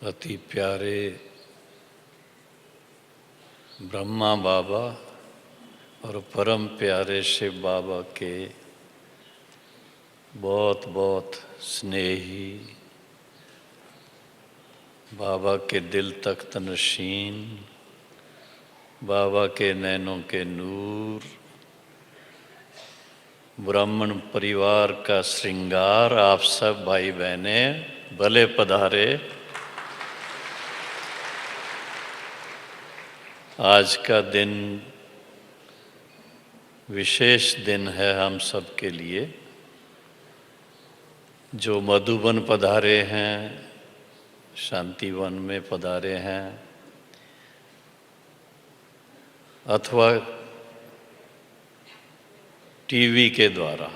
अति प्यारे ब्रह्मा बाबा और परम प्यारे शिव बाबा के बहुत बहुत स्नेही, बाबा के दिल तख्त नशीन, बाबा के नैनों के नूर, ब्राह्मण परिवार का श्रृंगार, आप सब भाई बहने भले पधारे। आज का दिन विशेष दिन है हम सब के लिए। जो मधुबन पधारे हैं, शांतिवन में पधारे हैं, अथवा टीवी के द्वारा,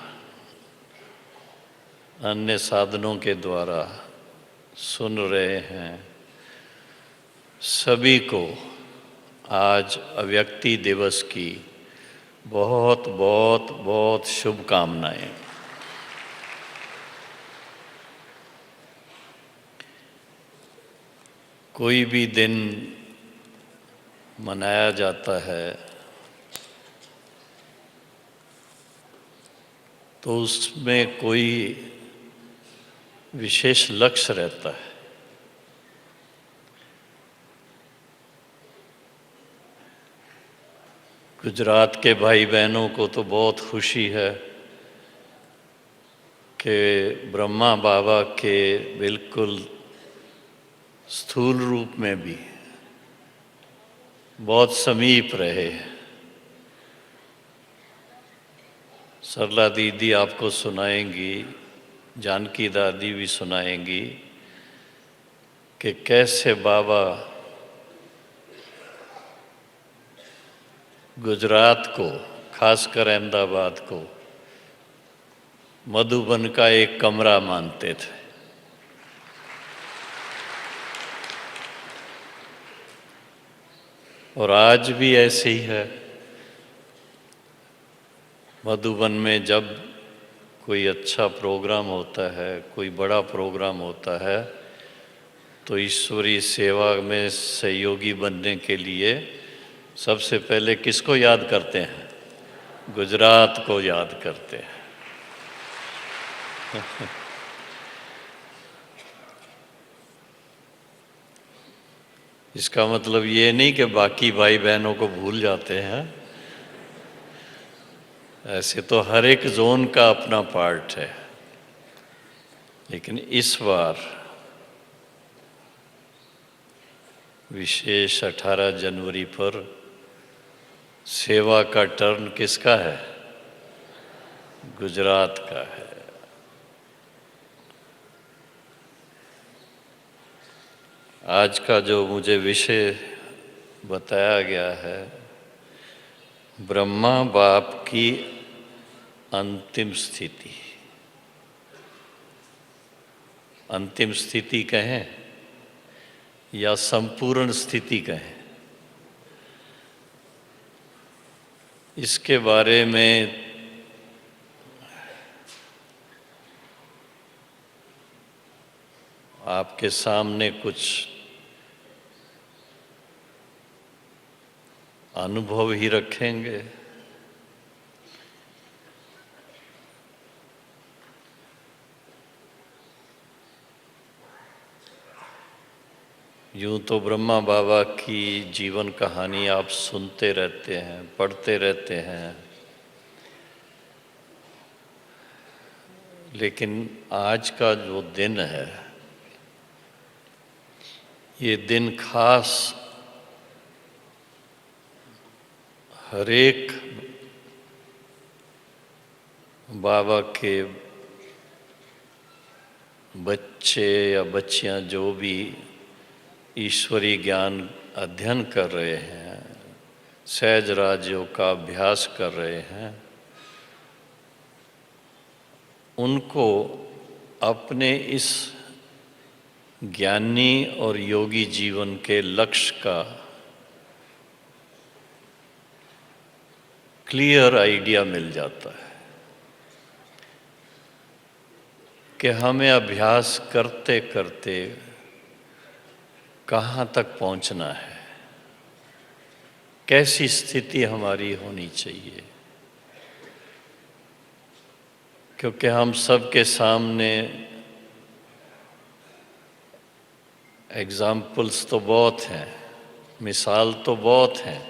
अन्य साधनों के द्वारा सुन रहे हैं, सभी को आज अव्यक्ति दिवस की बहुत बहुत बहुत शुभकामनाएं। कोई भी दिन मनाया जाता है तो उसमें कोई विशेष लक्ष्य रहता है। गुजरात के भाई बहनों को तो बहुत खुशी है कि ब्रह्मा बाबा के बिल्कुल स्थूल रूप में भी बहुत समीप रहे। सरला दीदी आपको सुनाएंगी, जानकी दादी भी सुनाएंगी कि कैसे बाबा गुजरात को, खासकर अहमदाबाद को मधुबन का एक कमरा मानते थे। और आज भी ऐसे ही है। मधुबन में जब कोई अच्छा प्रोग्राम होता है, कोई बड़ा प्रोग्राम होता है, तो ईश्वरीय सेवा में सहयोगी बनने के लिए सबसे पहले किसको याद करते हैं? गुजरात को याद करते हैं। इसका मतलब ये नहीं कि बाकी भाई बहनों को भूल जाते हैं। ऐसे तो हर एक जोन का अपना पार्ट है, लेकिन इस बार विशेष 18 जनवरी पर सेवा का टर्न किसका है? गुजरात का है। आज का जो मुझे विषय बताया गया है, ब्रह्मा बाप की अंतिम स्थिति। अंतिम स्थिति कहें या संपूर्ण स्थिति कहें, इसके बारे में आपके सामने कुछ अनुभव ही रखेंगे। यूं तो ब्रह्मा बाबा की जीवन कहानी आप सुनते रहते हैं, पढ़ते रहते हैं, लेकिन आज का जो दिन है, ये दिन खास हरेक बाबा के बच्चे या बच्चियां जो भी ईश्वरीय ज्ञान अध्ययन कर रहे हैं, सहज राजयोग का अभ्यास कर रहे हैं, उनको अपने इस ज्ञानी और योगी जीवन के लक्ष्य का क्लियर आइडिया मिल जाता है कि हमें अभ्यास करते करते कहाँ तक पहुँचना है, कैसी स्थिति हमारी होनी चाहिए। क्योंकि हम सब के सामने एग्जाम्पल्स तो बहुत हैं, मिसाल तो बहुत हैं।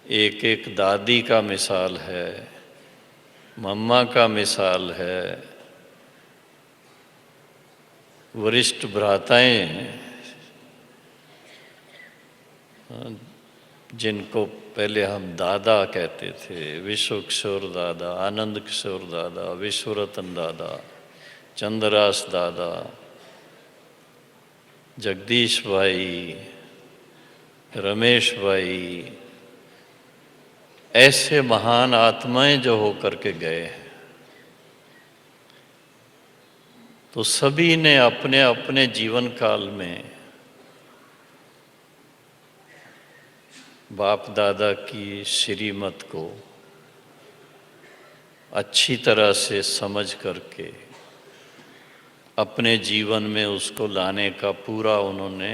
एक एक दादी का मिसाल है, मम्मा का मिसाल है, वरिष्ठ भ्राताएं हैं, जिनको पहले हम दादा कहते थे, विश्व किशोर दादा, आनंद किशोर दादा, विश्वरतन दादा, चंद्रास दादा, जगदीश भाई, रमेश भाई, ऐसे महान आत्माएं जो होकर के गए हैं, तो सभी ने अपने अपने जीवन काल में बाप दादा की श्रीमत को अच्छी तरह से समझ करके अपने जीवन में उसको लाने का पूरा उन्होंने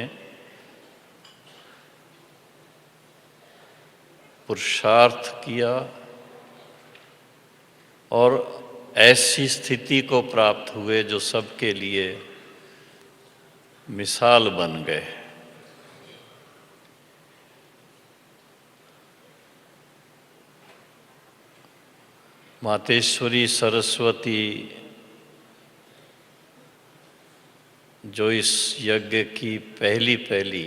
पुरुषार्थ किया और ऐसी स्थिति को प्राप्त हुए जो सबके लिए मिसाल बन गए। मातेश्वरी सरस्वती जो इस यज्ञ की पहली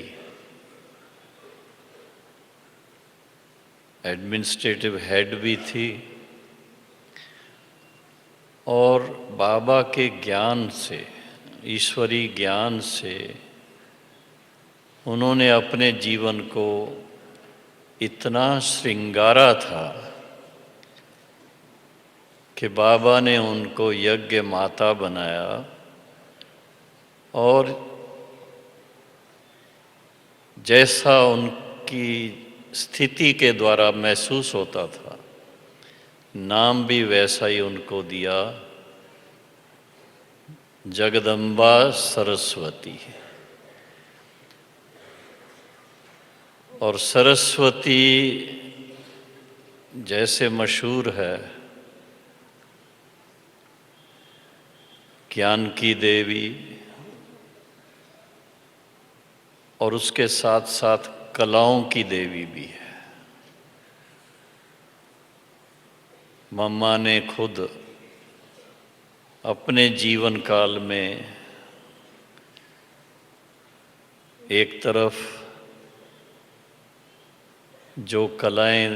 एडमिनिस्ट्रेटिव हेड भी थी और बाबा के ज्ञान से, ईश्वरी ज्ञान से उन्होंने अपने जीवन को इतना श्रृंगारा था कि बाबा ने उनको यज्ञ माता बनाया और जैसा उनकी स्थिति के द्वारा महसूस होता था, नाम भी वैसा ही उनको दिया, जगदम्बा सरस्वती। और सरस्वती जैसे मशहूर है ज्ञान की देवी, और उसके साथ साथ कलाओं की देवी भी है। मम्मा ने खुद अपने जीवन काल में एक तरफ जो कलाएं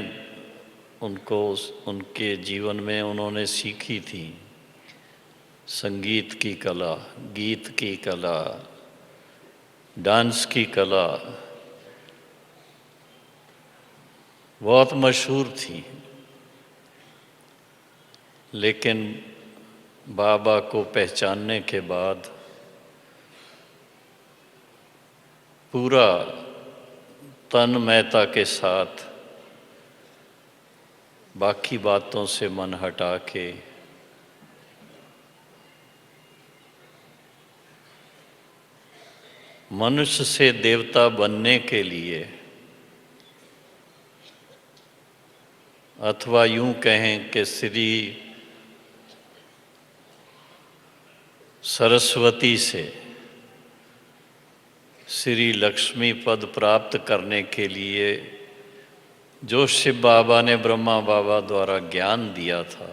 उनको उनके जीवन में उन्होंने सीखी थी, संगीत की कला, गीत की कला, डांस की कला, बहुत मशहूर थी। लेकिन बाबा को पहचानने के बाद पूरा तन्मयता के साथ बाकी बातों से मन हटा के मनुष्य से देवता बनने के लिए, अथवा यूं कहें कि श्री सरस्वती से श्री लक्ष्मी पद प्राप्त करने के लिए जो शिव बाबा ने ब्रह्मा बाबा द्वारा ज्ञान दिया था,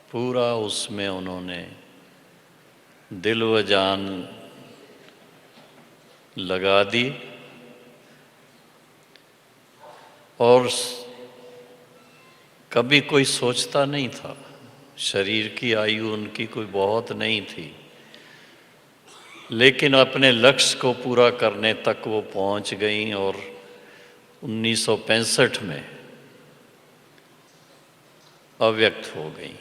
पूरा उसमें उन्होंने दिल व जान लगा दी। और कभी कोई सोचता नहीं था, शरीर की आयु उनकी कोई बहुत नहीं थी, लेकिन अपने लक्ष्य को पूरा करने तक वो पहुंच गईं और 1965 में अव्यक्त हो गई।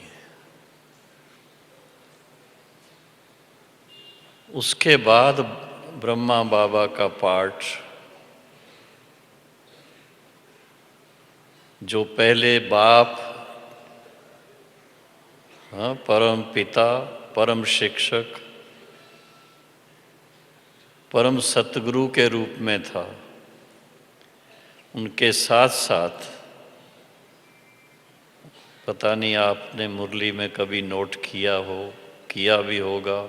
उसके बाद ब्रह्मा बाबा का पाठ जो पहले बाप, परम पिता, परम शिक्षक परम सतगुरु के रूप में था। उनके साथ साथ पता नहीं आपने मुरली में कभी नोट किया भी होगा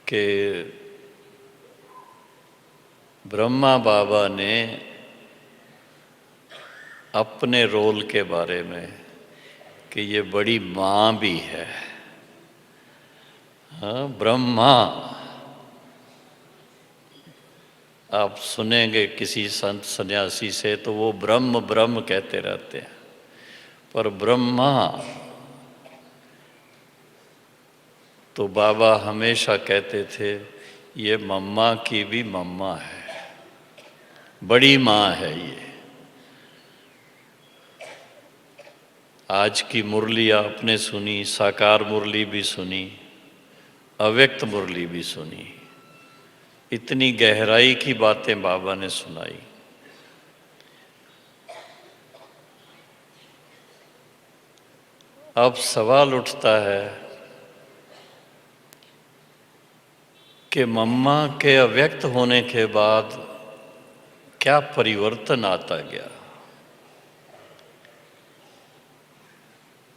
कि ब्रह्मा बाबा ने अपने रोल के बारे में कि ये बड़ी माँ भी है। हाँ, ब्रह्मा आप सुनेंगे किसी संत सन्यासी से तो वो ब्रह्म ब्रह्म कहते रहते हैं, पर ब्रह्मा तो बाबा हमेशा कहते थे ये मम्मा की भी मम्मा है, बड़ी माँ है ये। आज की मुरली आपने सुनी, साकार मुरली भी सुनी, अव्यक्त मुरली भी सुनी, इतनी गहराई की बातें बाबा ने सुनाई। अब सवाल उठता है कि मम्मा के अव्यक्त होने के बाद क्या परिवर्तन आता गया।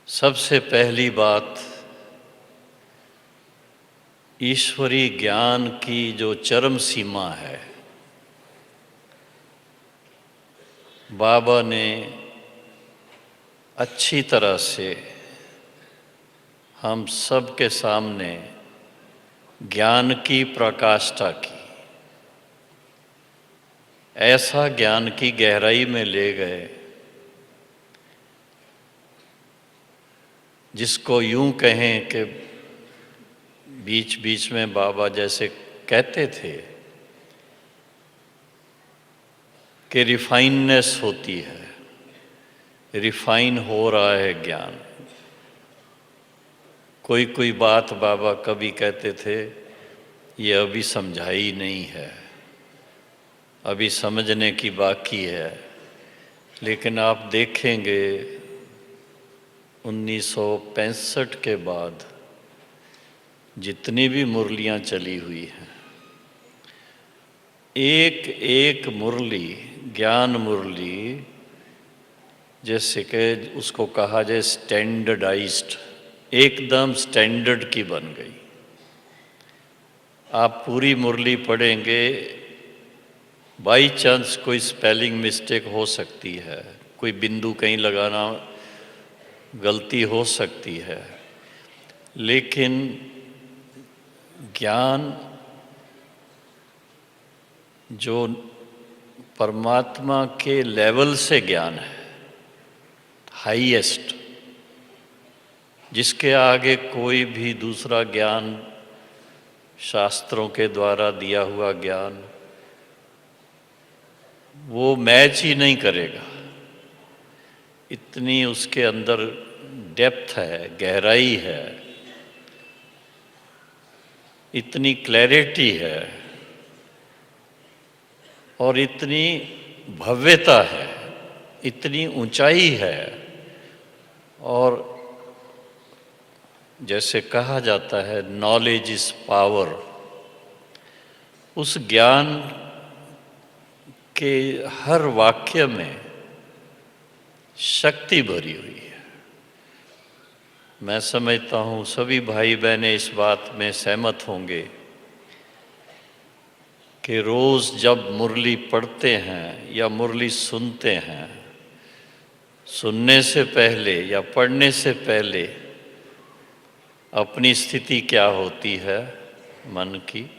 सबसे पहली बात, ईश्वरी ज्ञान की जो चरम सीमा है, बाबा ने अच्छी तरह से हम सब के सामने ज्ञान की प्रकाष्ठा की। ऐसा ज्ञान की गहराई में ले गए जिसको यूं कहें कि बीच बीच में बाबा जैसे कहते थे कि रिफाइननेस होती है, रिफाइन हो रहा है ज्ञान। कोई कोई बात बाबा कभी कहते थे ये अभी समझाई नहीं है, अभी समझने की बाकी है। लेकिन आप देखेंगे 1965 के बाद जितनी भी मुरलियां चली हुई हैं, एक एक मुरली ज्ञान मुरली जैसे कि उसको कहा जाए स्टैंडर्डाइज्ड, एकदम स्टैंडर्ड की बन गई। आप पूरी मुरली पढ़ेंगे, बाई चांस कोई स्पेलिंग मिस्टेक हो सकती है, कोई बिंदु कहीं लगाना गलती हो सकती है, लेकिन ज्ञान जो परमात्मा के लेवल से ज्ञान है, हाईएस्ट, जिसके आगे कोई भी दूसरा ज्ञान, शास्त्रों के द्वारा दिया हुआ ज्ञान, वो मैच ही नहीं करेगा। इतनी उसके अंदर डेप्थ है, गहराई है, इतनी क्लैरिटी है और इतनी भव्यता है, इतनी ऊंचाई है। और जैसे कहा जाता है नॉलेज इज पावर, उस ज्ञान के हर वाक्य में शक्ति भरी हुई है। मैं समझता हूँ सभी भाई बहनें इस बात में सहमत होंगे कि रोज़ जब मुरली पढ़ते हैं या मुरली सुनते हैं, सुनने से पहले या पढ़ने से पहले अपनी स्थिति क्या होती है मन की,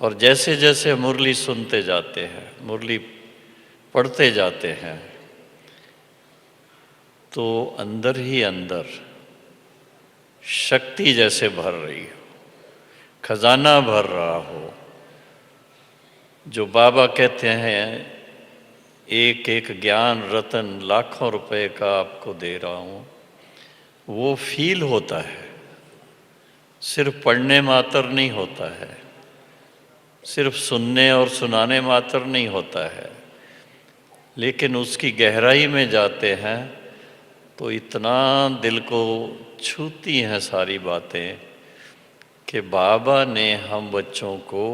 और जैसे जैसे मुरली सुनते जाते हैं, मुरली पढ़ते जाते हैं, तो अंदर ही अंदर शक्ति जैसे भर रही हो, खजाना भर रहा हो। जो बाबा कहते हैं एक एक ज्ञान रतन लाखों रुपए का आपको दे रहा हूँ, वो फील होता है, सिर्फ पढ़ने मात्र नहीं होता है, सिर्फ सुनने और सुनाने मात्र नहीं होता है, लेकिन उसकी गहराई में जाते हैं तो इतना दिल को छूती हैं सारी बातें कि बाबा ने हम बच्चों को,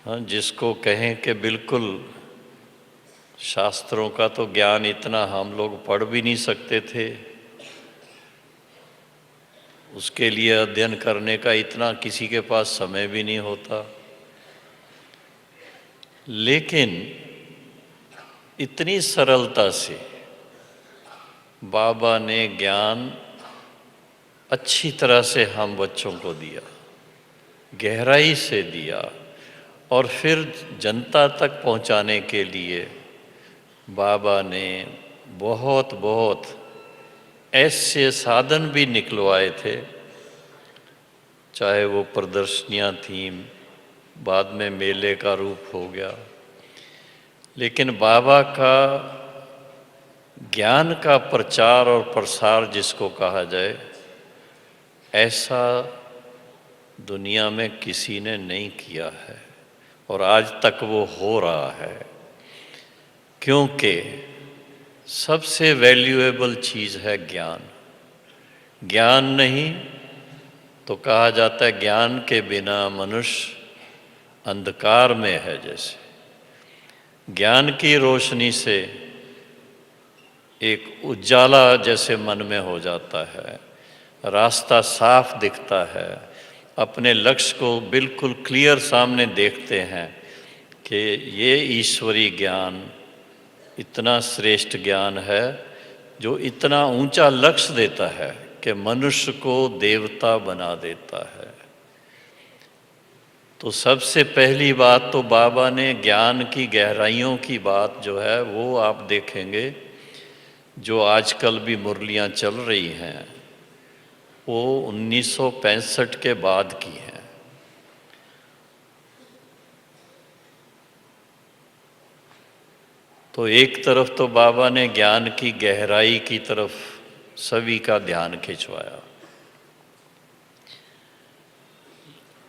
हाँ, जिसको कहें कि बिल्कुल शास्त्रों का तो ज्ञान इतना हम लोग पढ़ भी नहीं सकते थे, उसके लिए अध्ययन करने का इतना किसी के पास समय भी नहीं होता, लेकिन इतनी सरलता से बाबा ने ज्ञान अच्छी तरह से हम बच्चों को दिया, गहराई से दिया, और फिर जनता तक पहुंचाने के लिए बाबा ने बहुत बहुत ऐसे साधन भी निकलवाए थे, चाहे वो प्रदर्शनियाँ थीं, बाद में मेले का रूप हो गया, लेकिन बाबा का ज्ञान का प्रचार और प्रसार जिसको कहा जाए, ऐसा दुनिया में किसी ने नहीं किया है और आज तक वो हो रहा है, क्योंकि सबसे वैल्यूएबल चीज़ है ज्ञान। ज्ञान नहीं तो कहा जाता है ज्ञान के बिना मनुष्य अंधकार में है। जैसे ज्ञान की रोशनी से एक उजाला जैसे मन में हो जाता है, रास्ता साफ दिखता है, अपने लक्ष्य को बिल्कुल क्लियर सामने देखते हैं कि ये ईश्वरी ज्ञान इतना श्रेष्ठ ज्ञान है जो इतना ऊंचा लक्ष्य देता है कि मनुष्य को देवता बना देता है। तो सबसे पहली बात तो बाबा ने ज्ञान की गहराइयों की बात जो है वो आप देखेंगे, जो आजकल भी मुरलियां चल रही हैं, वो 1965 के बाद की हैं। तो एक तरफ तो बाबा ने ज्ञान की गहराई की तरफ सभी का ध्यान खिंचवाया,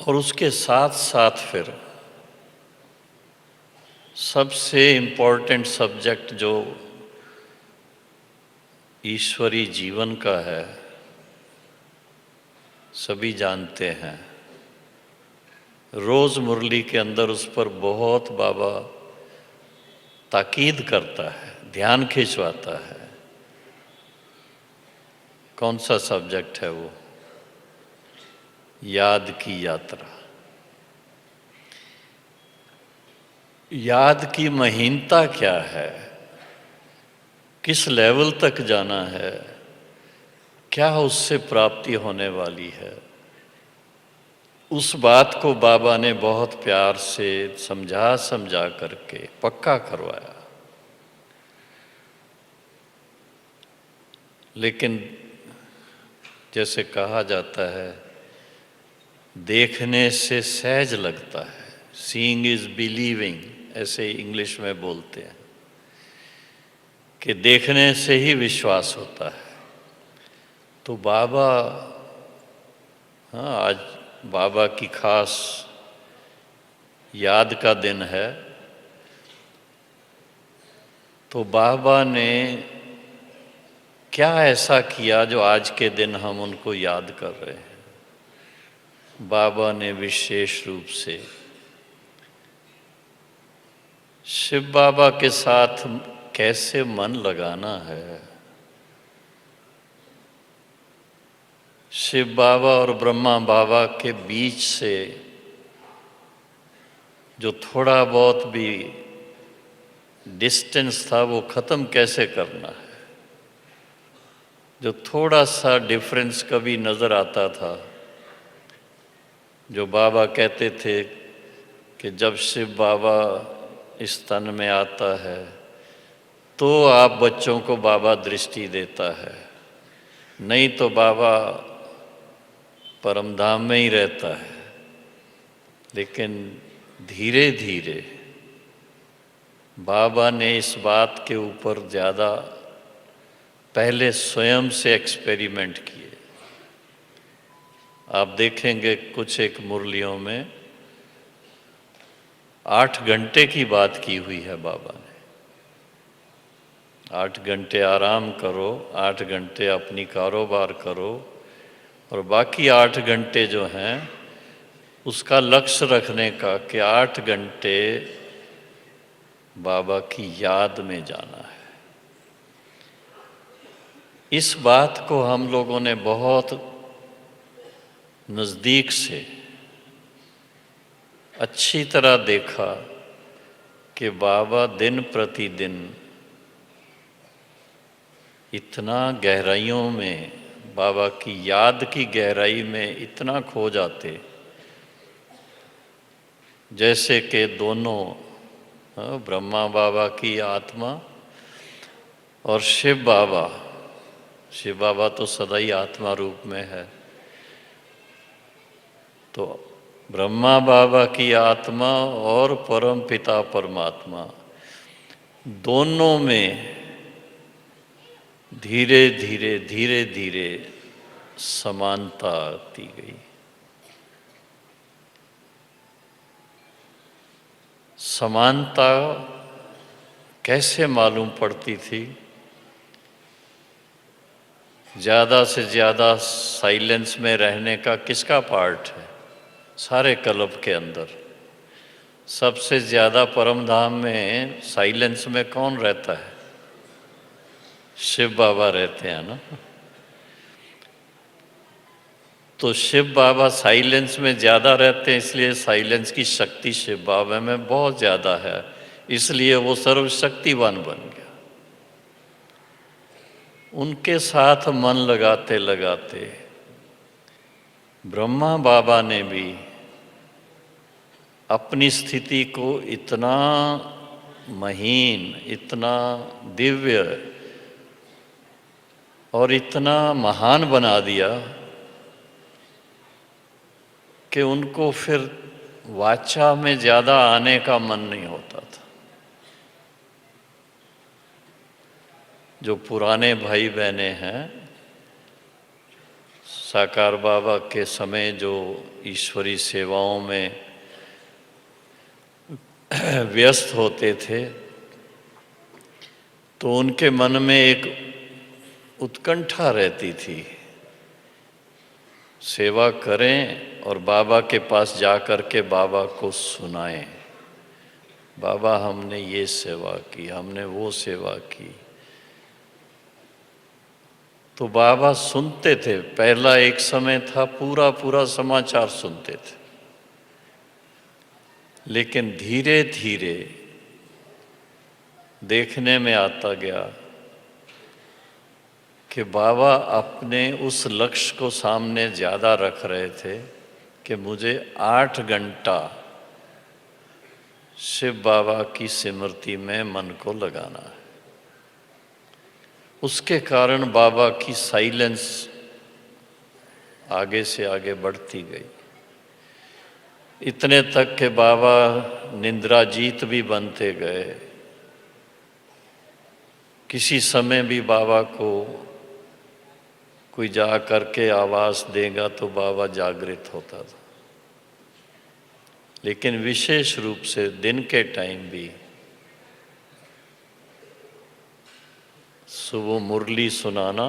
और उसके साथ साथ फिर सबसे इम्पोर्टेंट सब्जेक्ट जो ईश्वरी जीवन का है, सभी जानते हैं, रोज मुरली के अंदर उस पर बहुत बाबा ताकीद करता है, ध्यान खिंचवाता है। कौन सा सब्जेक्ट है वो? याद की यात्रा। याद की महीनता क्या है, किस लेवल तक जाना है, क्या उससे प्राप्ति होने वाली है, उस बात को बाबा ने बहुत प्यार से समझा करके पक्का करवाया। लेकिन जैसे कहा जाता है, देखने से सहज लगता है, सीइंग इज बिलीविंग, ऐसे इंग्लिश में बोलते हैं कि देखने से ही विश्वास होता है। तो बाबा, हाँ, आज बाबा की खास याद का दिन है, तो बाबा ने क्या ऐसा किया जो आज के दिन हम उनको याद कर रहे हैं। बाबा ने विशेष रूप से शिव बाबा के साथ कैसे मन लगाना है, शिव बाबा और ब्रह्मा बाबा के बीच से जो थोड़ा बहुत भी डिस्टेंस था वो ख़त्म कैसे करना है। जो थोड़ा सा डिफरेंस कभी नज़र आता था, जो बाबा कहते थे कि जब शिव बाबा इस तन में आता है तो आप बच्चों को बाबा दृष्टि देता है, नहीं तो बाबा परमधाम में ही रहता है। लेकिन धीरे धीरे बाबा ने इस बात के ऊपर ज़्यादा पहले स्वयं से एक्सपेरिमेंट किए। आप देखेंगे कुछ एक मुरलियों में 8 घंटे की बात की हुई है बाबा ने। 8 घंटे आराम करो, 8 घंटे अपनी कारोबार करो, और बाकी 8 घंटे जो हैं उसका लक्ष्य रखने का कि 8 घंटे बाबा की याद में जाना है। इस बात को हम लोगों ने बहुत नज़दीक से अच्छी तरह देखा कि बाबा दिन प्रतिदिन इतना गहराइयों में, बाबा की याद की गहराई में इतना खो जाते, जैसे कि दोनों ब्रह्मा बाबा की आत्मा और शिव बाबा तो सदा ही आत्मा रूप में है, तो ब्रह्मा बाबा की आत्मा और परम पिता परमात्मा दोनों में धीरे धीरे समानता आती गई। समानता कैसे मालूम पड़ती थी? ज़्यादा से ज़्यादा साइलेंस में रहने का किसका पार्ट है? सारे कल्प के अंदर सबसे ज़्यादा परम धाम में साइलेंस में कौन रहता है? शिव बाबा रहते हैं ना। तो शिव बाबा साइलेंस में ज़्यादा रहते हैं, इसलिए साइलेंस की शक्ति शिव बाबा में बहुत ज़्यादा है, इसलिए वो सर्वशक्तिवान बन गया। उनके साथ मन लगाते लगाते ब्रह्मा बाबा ने भी अपनी स्थिति को इतना महीन, इतना दिव्य और इतना महान बना दिया कि उनको फिर वाचा में ज़्यादा आने का मन नहीं होता था। जो पुराने भाई बहने हैं, साकार बाबा के समय जो ईश्वरी सेवाओं में व्यस्त होते थे, तो उनके मन में एक उत्कंठा रहती थी, सेवा करें और बाबा के पास जा कर के बाबा को सुनाएं, बाबा हमने ये सेवा की, हमने वो सेवा की। तो बाबा सुनते थे। पहला एक समय था पूरा पूरा समाचार सुनते थे, लेकिन धीरे धीरे देखने में आता गया कि बाबा अपने उस लक्ष्य को सामने ज़्यादा रख रहे थे कि मुझे 8 घंटा शिव बाबा की स्मृति में मन को लगाना है। उसके कारण बाबा की साइलेंस आगे से आगे बढ़ती गई, इतने तक के बाबा निंद्राजीत भी बनते गए। किसी समय भी बाबा को कोई जा करके आवाज़ देगा तो बाबा जागृत होता था, लेकिन विशेष रूप से दिन के टाइम भी सुबह मुरली सुनाना,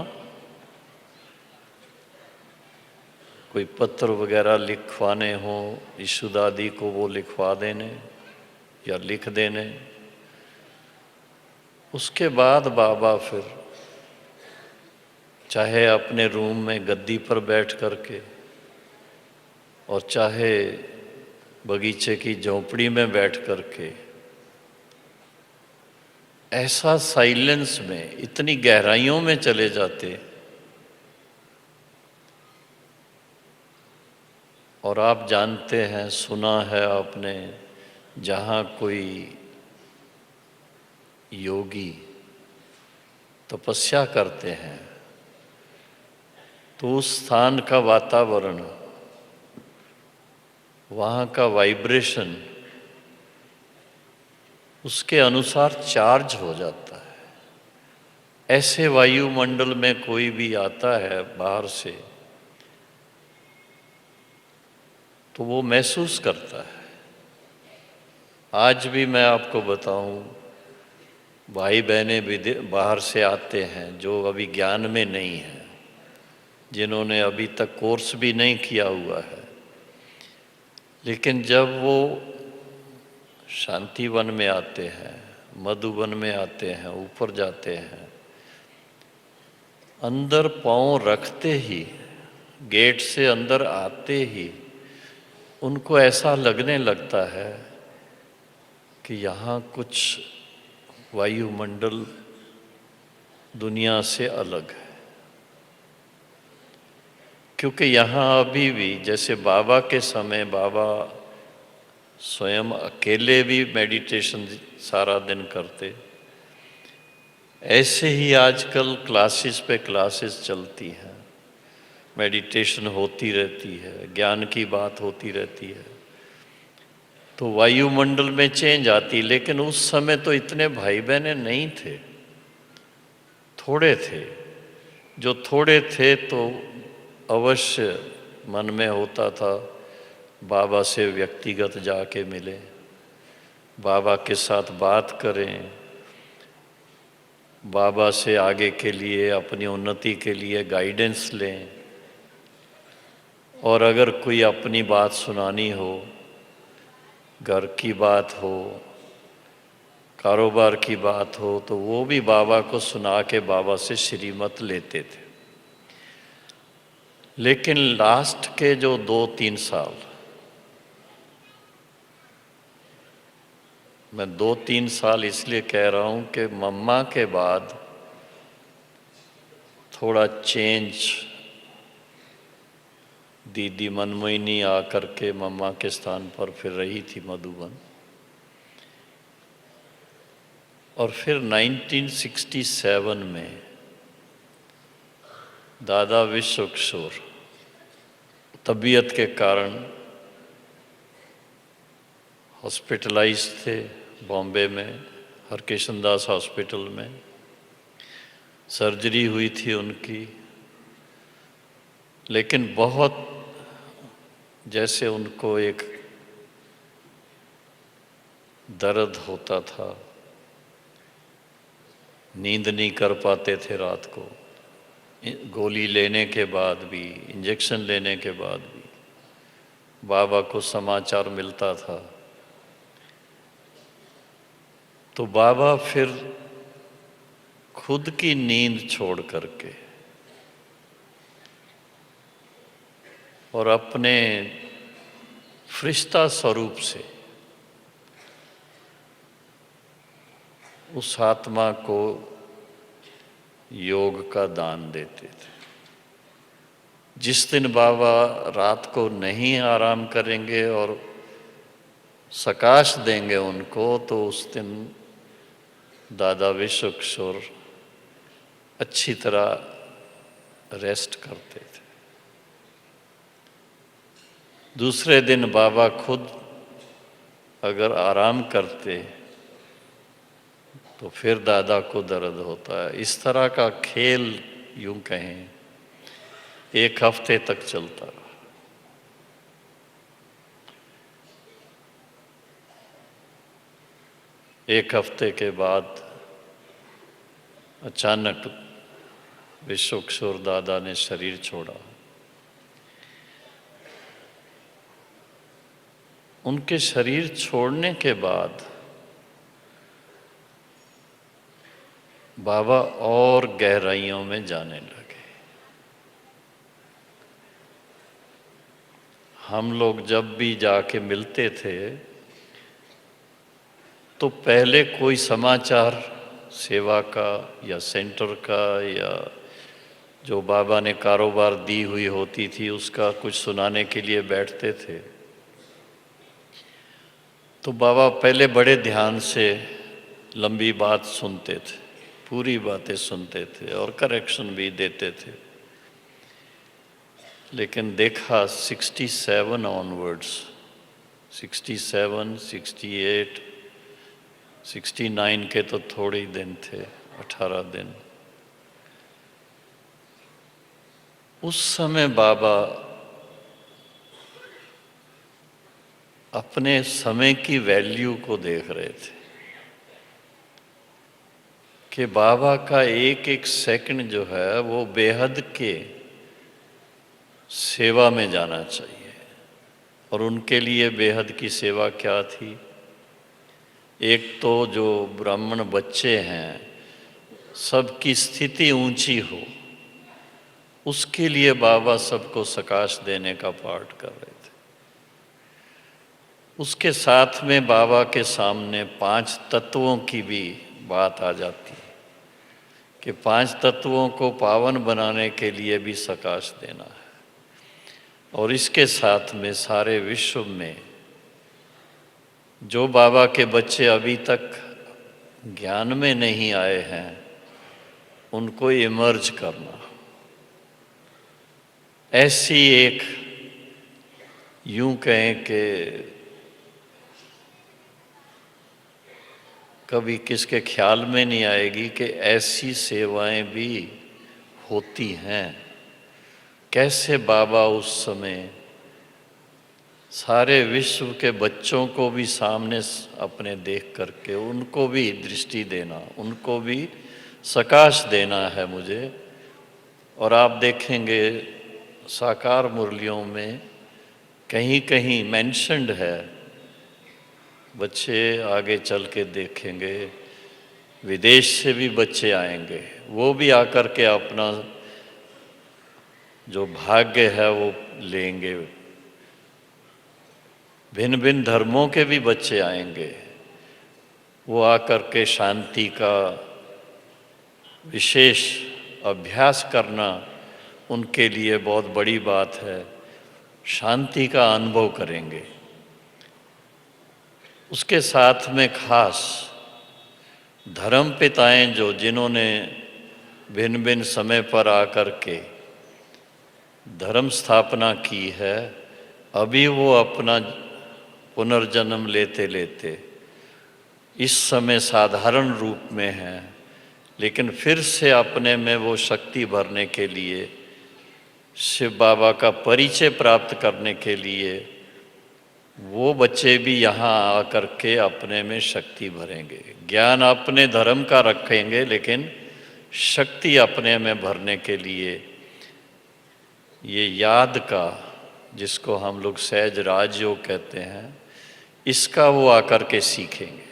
कोई पत्र वगैरह लिखवाने हो यशोदादी को, वो लिखवा देने या लिख देने। उसके बाद बाबा फिर चाहे अपने रूम में गद्दी पर बैठ करके और चाहे बगीचे की झोंपड़ी में बैठ करके ऐसा साइलेंस में इतनी गहराइयों में चले जाते। और आप जानते हैं, सुना है आपने, जहाँ कोई योगी तपस्या करते हैं तो उस स्थान का वातावरण, वहाँ का वाइब्रेशन उसके अनुसार चार्ज हो जाता है। ऐसे वायुमंडल में कोई भी आता है बाहर से तो वो महसूस करता है। आज भी मैं आपको बताऊं, भाई बहनें भी बाहर से आते हैं जो अभी ज्ञान में नहीं हैं, जिन्होंने अभी तक कोर्स भी नहीं किया हुआ है, लेकिन जब वो शांतिवन में आते हैं, मधुबन में आते हैं, ऊपर जाते हैं, अंदर पांव रखते ही, गेट से अंदर आते ही उनको ऐसा लगने लगता है कि यहाँ कुछ वायुमंडल दुनिया से अलग है। क्योंकि यहाँ अभी भी, जैसे बाबा के समय बाबा स्वयं अकेले भी मेडिटेशन सारा दिन करते, ऐसे ही आजकल क्लासेस पे क्लासेस चलती हैं, मेडिटेशन होती रहती है, ज्ञान की बात होती रहती है, तो वायुमंडल में चेंज आती। लेकिन उस समय तो इतने भाई बहनें नहीं थे, थोड़े थे। जो थोड़े थे तो अवश्य मन में होता था बाबा से व्यक्तिगत जाके मिले, बाबा के साथ बात करें, बाबा से आगे के लिए, अपनी उन्नति के लिए गाइडेंस लें, और अगर कोई अपनी बात सुनानी हो, घर की बात हो, कारोबार की बात हो, तो वो भी बाबा को सुना के बाबा से श्रीमत लेते थे। लेकिन लास्ट के जो 2-3 साल, मैं 2-3 साल इसलिए कह रहा हूँ कि मम्मा के बाद थोड़ा चेंज, दीदी मनमोहिनी आकर के मम्मा के स्थान पर फिर रही थी मधुबन, और फिर 1967 में दादा विश्व किशोर तबीयत के कारण हॉस्पिटलाइज थे बॉम्बे में, हरकिशन दास हॉस्पिटल में सर्जरी हुई थी उनकी। लेकिन बहुत, जैसे उनको एक दर्द होता था, नींद नहीं कर पाते थे रात को, गोली लेने के बाद भी, इंजेक्शन लेने के बाद भी बाबा को समाचार मिलता था। तो बाबा फिर खुद की नींद छोड़ करके और अपने फरिश्ता स्वरूप से उस आत्मा को योग का दान देते थे। जिस दिन बाबा रात को नहीं आराम करेंगे और सकाश देंगे उनको, तो उस दिन दादा विश्व किशोर अच्छी तरह रेस्ट करते थे। दूसरे दिन बाबा खुद अगर आराम करते तो फिर दादा को दर्द होता है। इस तरह का खेल, यूं कहें, 1 हफ्ते तक चलता रहा। एक हफ्ते के बाद अचानक विश्व किशोर दादा ने शरीर छोड़ा। उनके शरीर छोड़ने के बाद बाबा और गहराइयों में जाने लगे। हम लोग जब भी जाके मिलते थे तो पहले कोई समाचार सेवा का या सेंटर का या जो बाबा ने कारोबार दी हुई होती थी उसका कुछ सुनाने के लिए बैठते थे। तो बाबा पहले बड़े ध्यान से लंबी बात सुनते थे, पूरी बातें सुनते थे और करेक्शन भी देते थे। लेकिन देखा 67 ऑनवर्ड्स, 67, 68, 69 के तो थोड़े ही दिन थे, 18 दिन। उस समय बाबा अपने समय की वैल्यू को देख रहे थे कि बाबा का एक एक सेकंड जो है वो बेहद के सेवा में जाना चाहिए। और उनके लिए बेहद की सेवा क्या थी? एक तो जो ब्राह्मण बच्चे हैं सबकी स्थिति ऊंची हो, उसके लिए बाबा सबको सकाश देने का पाठ कर रहे थे। उसके साथ में बाबा के सामने 5 तत्वों की भी बात आ जाती है कि 5 तत्वों को पावन बनाने के लिए भी सकाश देना है। और इसके साथ में सारे विश्व में जो बाबा के बच्चे अभी तक ज्ञान में नहीं आए हैं उनको इमर्ज करना, ऐसी एक यूं कहें कि कभी किसके ख्याल में नहीं आएगी कि ऐसी सेवाएं भी होती हैं। कैसे बाबा उस समय सारे विश्व के बच्चों को भी सामने अपने देख करके उनको भी दृष्टि देना, उनको भी सकाश देना है मुझे। और आप देखेंगे साकार मुरलियों में कहीं कहीं मेंशन्ड है, बच्चे आगे चल के देखेंगे विदेश से भी बच्चे आएंगे, वो भी आकर के अपना जो भाग्य है वो लेंगे। भिन्न भिन्न धर्मों के भी बच्चे आएंगे, वो आकर के शांति का विशेष अभ्यास करना उनके लिए बहुत बड़ी बात है, शांति का अनुभव करेंगे। उसके साथ में खास धर्म पिताएं जो जिन्होंने भिन्न भिन्न समय पर आकर के धर्म स्थापना की है, अभी वो अपना पुनर्जन्म लेते लेते इस समय साधारण रूप में हैं, लेकिन फिर से अपने में वो शक्ति भरने के लिए, शिव बाबा का परिचय प्राप्त करने के लिए वो बच्चे भी यहाँ आकर के अपने में शक्ति भरेंगे। ज्ञान अपने धर्म का रखेंगे लेकिन शक्ति अपने में भरने के लिए ये याद का, जिसको हम लोग सहज राजयोग कहते हैं, इसका वो आकर के सीखेंगे।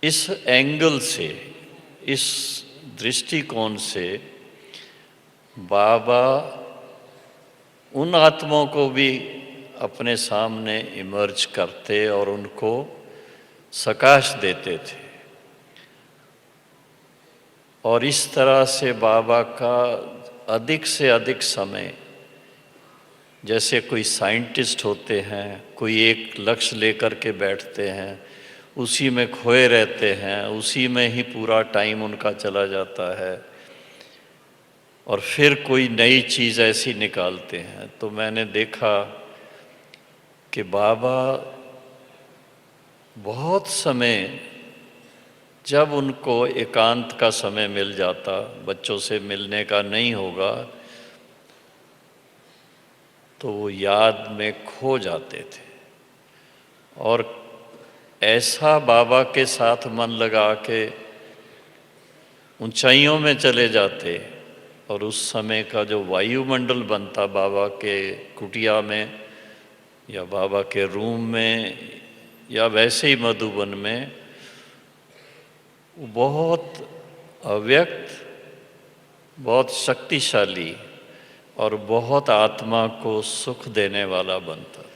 इस एंगल से, इस दृष्टिकोण से बाबा उन आत्माओं को भी अपने सामने इमर्ज करते और उनको सकाश देते थे। और इस तरह से बाबा का अधिक से अधिक समय, जैसे कोई साइंटिस्ट होते हैं, कोई एक लक्ष्य लेकर के बैठते हैं, उसी में खोए रहते हैं, उसी में ही पूरा टाइम उनका चला जाता है और फिर कोई नई चीज़ ऐसी निकालते हैं। तो मैंने देखा कि बाबा बहुत समय, जब उनको एकांत का समय मिल जाता, बच्चों से मिलने का नहीं होगा, तो वो याद में खो जाते थे और ऐसा बाबा के साथ मन लगा के ऊंचाइयों में चले जाते। और उस समय का जो वायुमंडल बनता बाबा के कुटिया में या बाबा के रूम में या वैसे ही मधुबन में, वो बहुत अव्यक्त, बहुत शक्तिशाली और बहुत आत्मा को सुख देने वाला बनता था।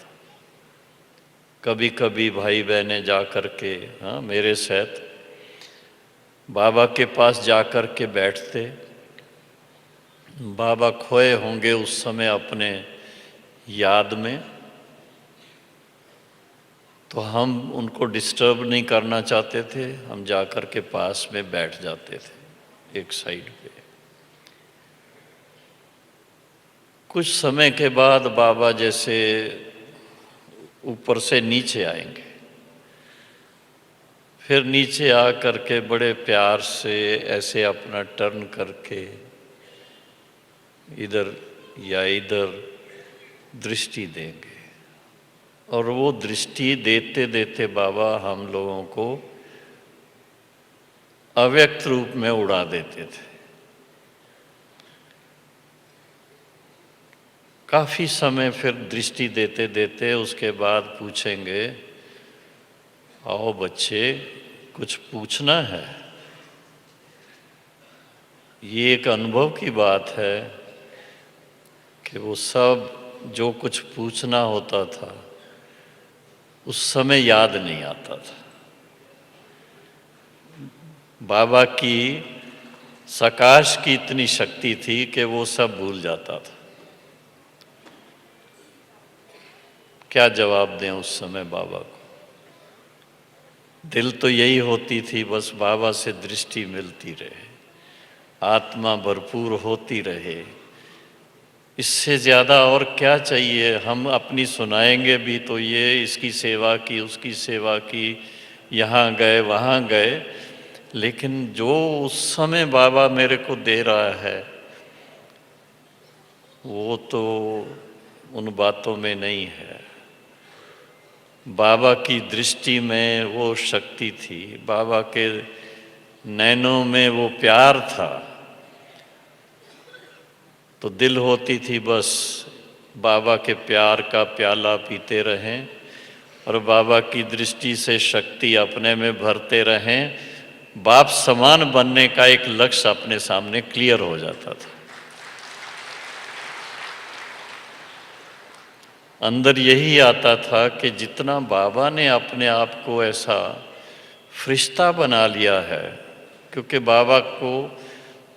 कभी कभी भाई बहनें जा कर के, हाँ मेरे सहित, बाबा के पास जा कर के बैठते। बाबा खोए होंगे उस समय अपने याद में, तो हम उनको डिस्टर्ब नहीं करना चाहते थे, हम जा कर के पास में बैठ जाते थे एक साइड पे। कुछ समय के बाद बाबा जैसे ऊपर से नीचे आएंगे, फिर नीचे आ कर के बड़े प्यार से ऐसे अपना टर्न करके इधर या इधर दृष्टि देंगे। और वो दृष्टि देते देते बाबा हम लोगों को अव्यक्त रूप में उड़ा देते थे। काफ़ी समय फिर दृष्टि देते देते उसके बाद पूछेंगे, आओ बच्चे कुछ पूछना है। ये एक अनुभव की बात है कि वो सब जो कुछ पूछना होता था उस समय याद नहीं आता था। बाबा की सकाश की इतनी शक्ति थी कि वो सब भूल जाता था। क्या जवाब दें उस समय बाबा को? दिल तो यही होती थी, बस बाबा से दृष्टि मिलती रहे, आत्मा भरपूर होती रहे। इससे ज़्यादा और क्या चाहिए? हम अपनी सुनाएंगे भी तो ये इसकी सेवा की, उसकी सेवा की, यहाँ गए वहाँ गए, लेकिन जो उस समय बाबा मेरे को दे रहा है वो तो उन बातों में नहीं है। बाबा की दृष्टि में वो शक्ति थी, बाबा के नैनों में वो प्यार था। तो दिल होती थी बस बाबा के प्यार का प्याला पीते रहें और बाबा की दृष्टि से शक्ति अपने में भरते रहें। बाप समान बनने का एक लक्ष्य अपने सामने क्लियर हो जाता था। अंदर यही आता था कि जितना बाबा ने अपने आप को ऐसा फरिश्ता बना लिया है, क्योंकि बाबा को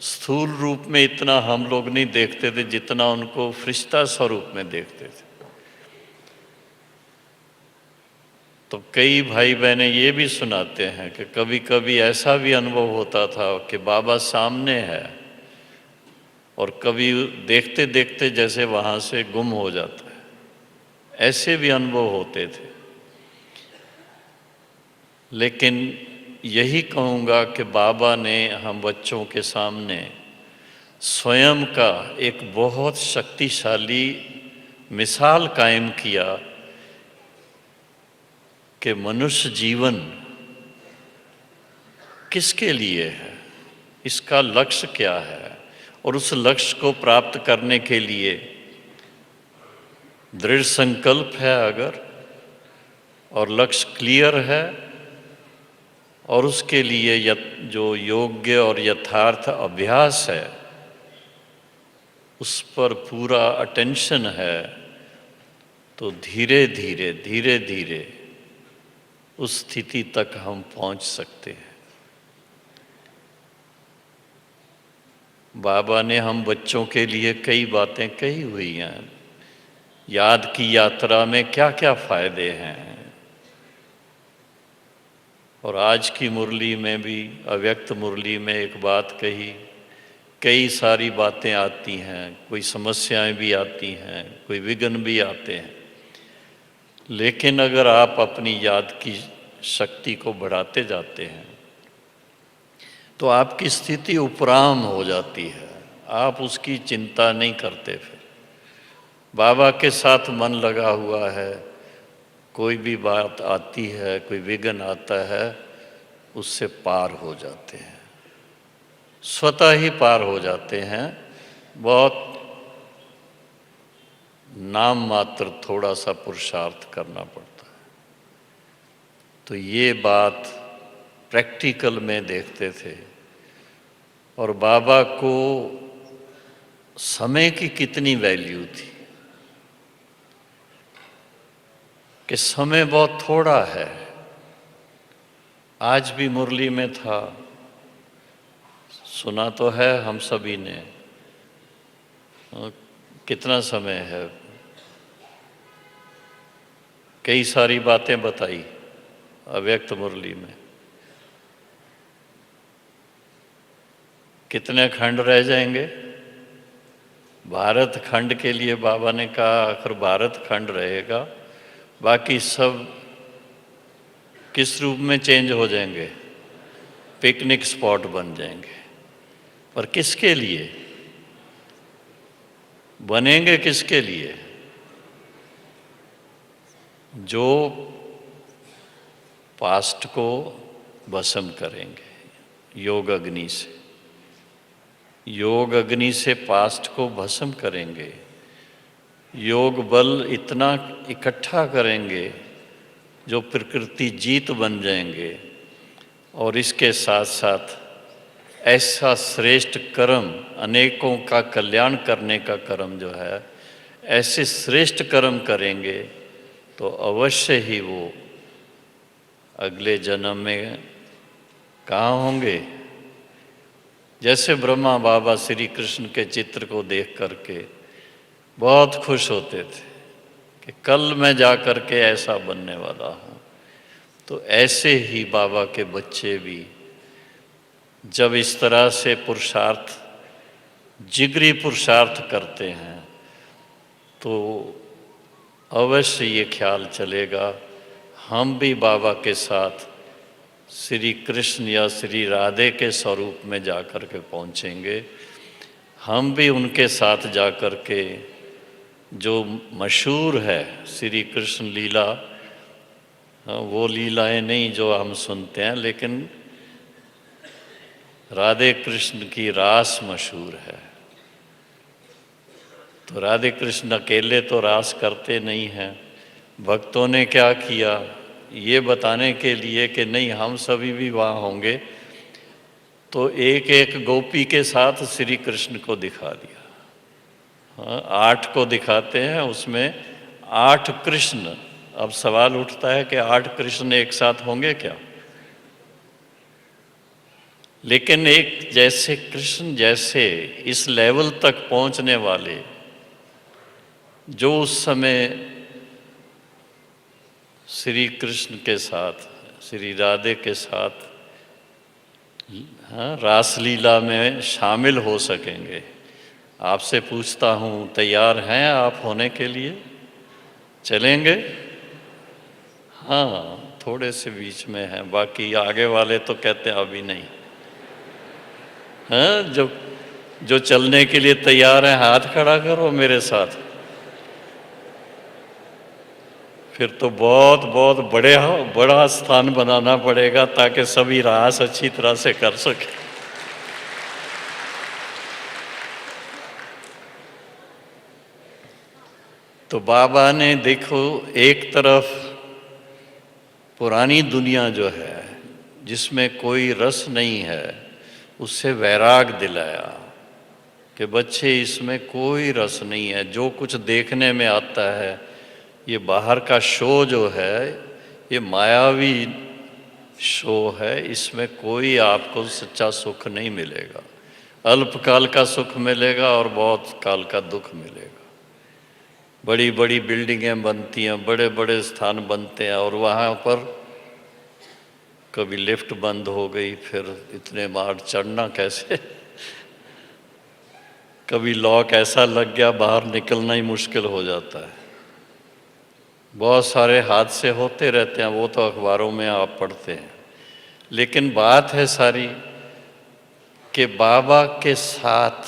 स्थूल रूप में इतना हम लोग नहीं देखते थे जितना उनको फरिश्ता स्वरूप में देखते थे। तो कई भाई बहनें ये भी सुनाते हैं कि कभी कभी ऐसा भी अनुभव होता था कि बाबा सामने है और कभी देखते देखते जैसे वहाँ से गुम हो जाता है। ऐसे भी अनुभव होते थे। लेकिन यही कहूँगा कि बाबा ने हम बच्चों के सामने स्वयं का एक बहुत शक्तिशाली मिसाल कायम किया कि मनुष्य जीवन किसके लिए है, इसका लक्ष्य क्या है, और उस लक्ष्य को प्राप्त करने के लिए दृढ़ संकल्प है अगर, और लक्ष्य क्लियर है, और उसके लिए जो योग्य और यथार्थ अभ्यास है उस पर पूरा अटेंशन है, तो धीरे धीरे उस स्थिति तक हम पहुंच सकते हैं। बाबा ने हम बच्चों के लिए कई बातें कही हुई हैं। याद की यात्रा में क्या क्या फायदे हैं, और आज की मुरली में भी, अव्यक्त मुरली में एक बात कही। कई सारी बातें आती हैं, कोई समस्याएं भी आती हैं, कोई विघ्न भी आते हैं, लेकिन अगर आप अपनी याद की शक्ति को बढ़ाते जाते हैं तो आपकी स्थिति उपराम हो जाती है। आप उसकी चिंता नहीं करते। फिर बाबा के साथ मन लगा हुआ है, कोई भी बात आती है, कोई विघ्न आता है, उससे पार हो जाते हैं, स्वतः ही पार हो जाते हैं। बहुत नाम मात्र थोड़ा सा पुरुषार्थ करना पड़ता है। तो ये बात प्रैक्टिकल में देखते थे। और बाबा को समय की कितनी वैल्यू थी कि समय बहुत थोड़ा है। आज भी मुरली में था, सुना तो है हम सभी ने। कितना समय है, कई सारी बातें बताई अव्यक्त मुरली में। कितने खंड रह जाएंगे? भारत खंड के लिए बाबा ने कहा आखिर भारत खंड रहेगा, बाकी सब किस रूप में चेंज हो जाएंगे? पिकनिक स्पॉट बन जाएंगे। पर किसके लिए बनेंगे? किसके लिए? जो पास्ट को भस्म करेंगे योग अग्नि से, योग अग्नि से पास्ट को भस्म करेंगे। योग बल इतना इकट्ठा करेंगे जो प्रकृति जीत बन जाएंगे, और इसके साथ साथ ऐसा श्रेष्ठ कर्म, अनेकों का कल्याण करने का कर्म जो है, ऐसे श्रेष्ठ कर्म करेंगे तो अवश्य ही वो अगले जन्म में कहाँ होंगे। जैसे ब्रह्मा बाबा श्री कृष्ण के चित्र को देख करके बहुत खुश होते थे कि कल मैं जा कर के ऐसा बनने वाला हूँ, तो ऐसे ही बाबा के बच्चे भी जब इस तरह से पुरुषार्थ, जिगरी पुरुषार्थ करते हैं, तो अवश्य ये ख्याल चलेगा हम भी बाबा के साथ श्री कृष्ण या श्री राधे के स्वरूप में जाकर के पहुँचेंगे। हम भी उनके साथ जाकर के जो मशहूर है श्री कृष्ण लीला, वो लीलाएं नहीं जो हम सुनते हैं, लेकिन राधे कृष्ण की रास मशहूर है। तो राधे कृष्ण अकेले तो रास करते नहीं हैं, भक्तों ने क्या किया ये बताने के लिए कि नहीं हम सभी भी वहाँ होंगे, तो एक एक गोपी के साथ श्री कृष्ण को दिखा दिया। हाँ, 8 को दिखाते हैं, उसमें 8 कृष्ण। अब सवाल उठता है कि 8 कृष्ण एक साथ होंगे क्या? लेकिन एक जैसे कृष्ण जैसे इस लेवल तक पहुंचने वाले, जो उस समय श्री कृष्ण के साथ, श्री राधे के साथ रासलीला में शामिल हो सकेंगे। आपसे पूछता हूँ, तैयार हैं आप होने के लिए? चलेंगे? हाँ, थोड़े से बीच में हैं, बाकी आगे वाले तो कहते हैं अभी नहीं। हाँ, जो चलने के लिए तैयार हैं हाथ खड़ा करो मेरे साथ। फिर तो बहुत बहुत बड़ा स्थान बनाना पड़ेगा ताकि सभी रास अच्छी तरह से कर सके। तो बाबा ने देखो, एक तरफ पुरानी दुनिया जो है जिसमें कोई रस नहीं है, उससे वैराग दिलाया कि बच्चे इसमें कोई रस नहीं है, जो कुछ देखने में आता है ये बाहर का शो जो है, ये मायावी शो है, इसमें कोई आपको सच्चा सुख नहीं मिलेगा। अल्पकाल का सुख मिलेगा और बहुत काल का दुख मिलेगा। बड़ी बड़ी बिल्डिंगें बनती हैं, बड़े बड़े स्थान बनते हैं, और वहाँ पर कभी लिफ्ट बंद हो गई, फिर इतने मार चढ़ना कैसे कभी लॉक ऐसा लग गया बाहर निकलना ही मुश्किल हो जाता है। बहुत सारे हादसे होते रहते हैं, वो तो अखबारों में आप पढ़ते हैं। लेकिन बात है सारी कि बाबा के साथ,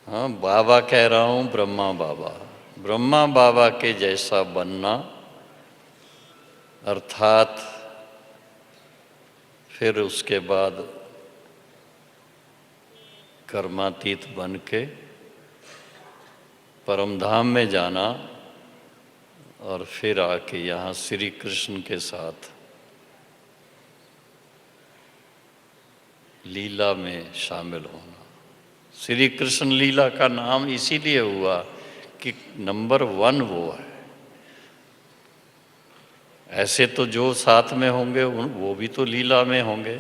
हाँ बाबा कह रहा हूँ, ब्रह्मा बाबा के जैसा बनना, अर्थात फिर उसके बाद कर्मातीत बन के परमधाम में जाना, और फिर आके यहाँ श्री कृष्ण के साथ लीला में शामिल होना। श्री कृष्ण लीला का नाम इसीलिए हुआ कि नंबर 1 वो है। ऐसे तो जो साथ में होंगे वो भी तो लीला में होंगे,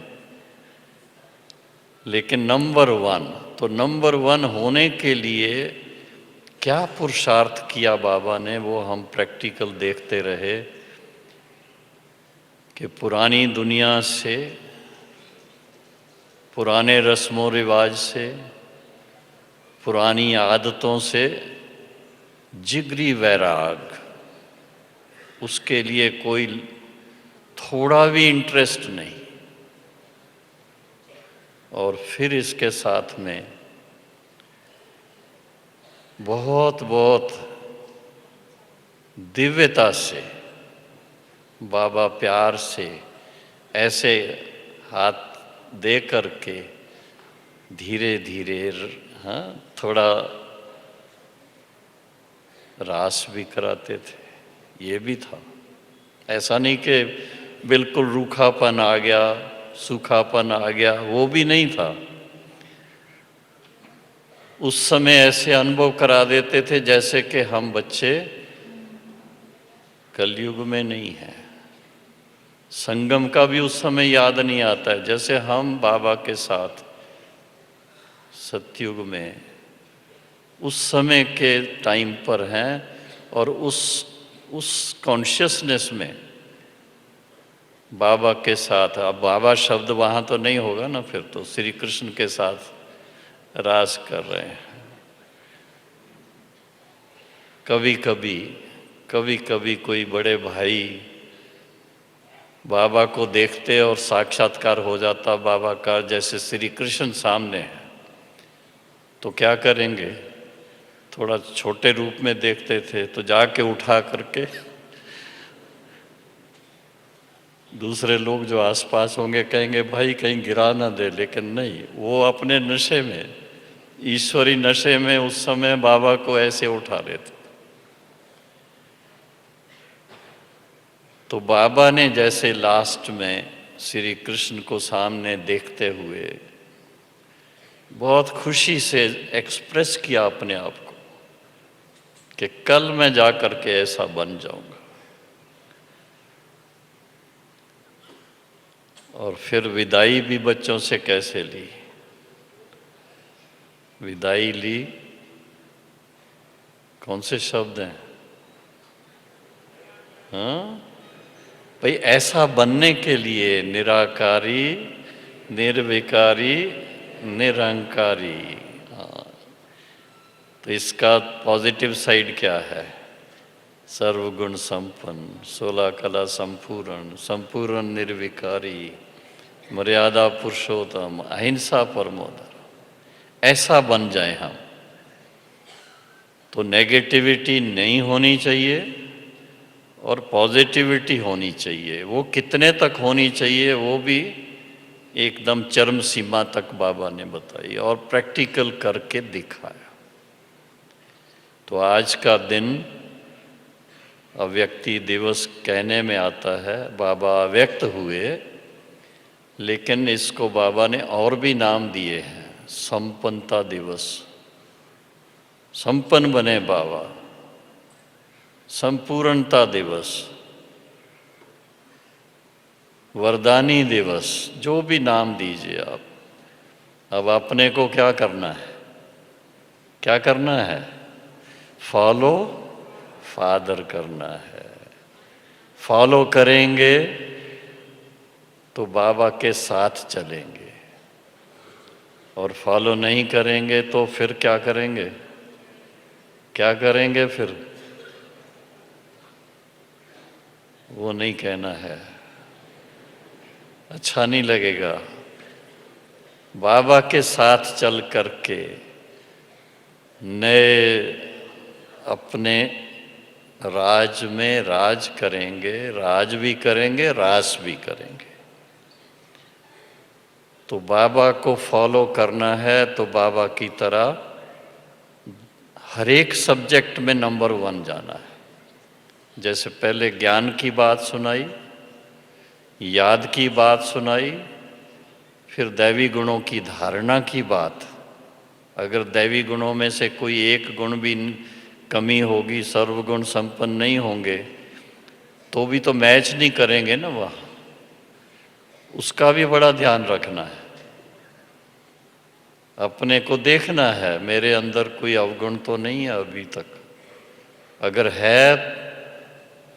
लेकिन नंबर 1, तो नंबर 1 होने के लिए क्या पुरुषार्थ किया बाबा ने, वो हम प्रैक्टिकल देखते रहे कि पुरानी दुनिया से, पुराने रस्मों रिवाज से, पुरानी आदतों से जिगरी वैराग, उसके लिए कोई थोड़ा भी इंटरेस्ट नहीं, और फिर इसके साथ में बहुत बहुत दिव्यता से बाबा प्यार से ऐसे हाथ दे करके धीरे धीरे, हाँ थोड़ा रास भी कराते थे, ये भी था। ऐसा नहीं कि बिल्कुल रूखापन आ गया, सूखापन आ गया, वो भी नहीं था। उस समय ऐसे अनुभव करा देते थे जैसे कि हम बच्चे कलयुग में नहीं हैं। संगम का भी उस समय याद नहीं आता है, जैसे हम बाबा के साथ सतयुग में उस समय के टाइम पर हैं, और उस कॉन्शियसनेस में बाबा के साथ। अब बाबा शब्द वहाँ तो नहीं होगा ना, फिर तो श्री कृष्ण के साथ रास कर रहे हैं। कभी कभी कोई बड़े भाई बाबा को देखते और साक्षात्कार हो जाता बाबा का, जैसे श्री कृष्ण सामने है, तो क्या करेंगे? थोड़ा छोटे रूप में देखते थे तो जाके उठा करके दूसरे लोग जो आसपास होंगे कहेंगे भाई कहीं गिरा ना दे, लेकिन नहीं, वो अपने नशे में, ईश्वरी नशे में उस समय बाबा को ऐसे उठा लेते। तो बाबा ने जैसे लास्ट में श्री कृष्ण को सामने देखते हुए बहुत खुशी से एक्सप्रेस किया अपने आप को कि कल मैं जा कर के ऐसा बन जाऊंगा। और फिर विदाई भी बच्चों से कैसे ली? विदाई ली, कौन से शब्द हैं? हाँ भाई, ऐसा बनने के लिए निराकारी, निर्विकारी, निरंकारी। हाँ, तो इसका पॉजिटिव साइड क्या है? सर्वगुण संपन्न, 16 कला संपूर्ण, संपूर्ण निर्विकारी, मर्यादा पुरुषोत्तम, अहिंसा परमो धर्म। ऐसा बन जाए हम, तो नेगेटिविटी नहीं होनी चाहिए और पॉजिटिविटी होनी चाहिए। वो कितने तक होनी चाहिए वो भी एकदम चरम सीमा तक बाबा ने बताई और प्रैक्टिकल करके दिखाया। तो आज का दिन अव्यक्ति दिवस कहने में आता है, बाबा अव्यक्त हुए, लेकिन इसको बाबा ने और भी नाम दिए हैं। संपन्नता दिवस, संपन्न बने बाबा। संपूर्णता दिवस, वरदानी दिवस, जो भी नाम दीजिए आप। अब अपने को क्या करना है? क्या करना है? फॉलो फादर करना है। फॉलो करेंगे तो बाबा के साथ चलेंगे, और फॉलो नहीं करेंगे तो फिर क्या करेंगे? क्या करेंगे फिर? वो नहीं कहना है, अच्छा नहीं लगेगा। बाबा के साथ चल करके नए अपने राज में राज करेंगे, राज भी करेंगे, रास भी करेंगे। तो बाबा को फॉलो करना है तो बाबा की तरह हर एक सब्जेक्ट में नंबर 1 जाना है। जैसे पहले ज्ञान की बात सुनाई, याद की बात सुनाई, फिर दैवी गुणों की धारणा की बात। अगर दैवी गुणों में से कोई एक गुण भी कमी होगी, सर्वगुण संपन्न नहीं होंगे, तो भी तो मैच नहीं करेंगे ना वहाँ। उसका भी बड़ा ध्यान रखना है। अपने को देखना है, मेरे अंदर कोई अवगुण तो नहीं है अभी तक। अगर है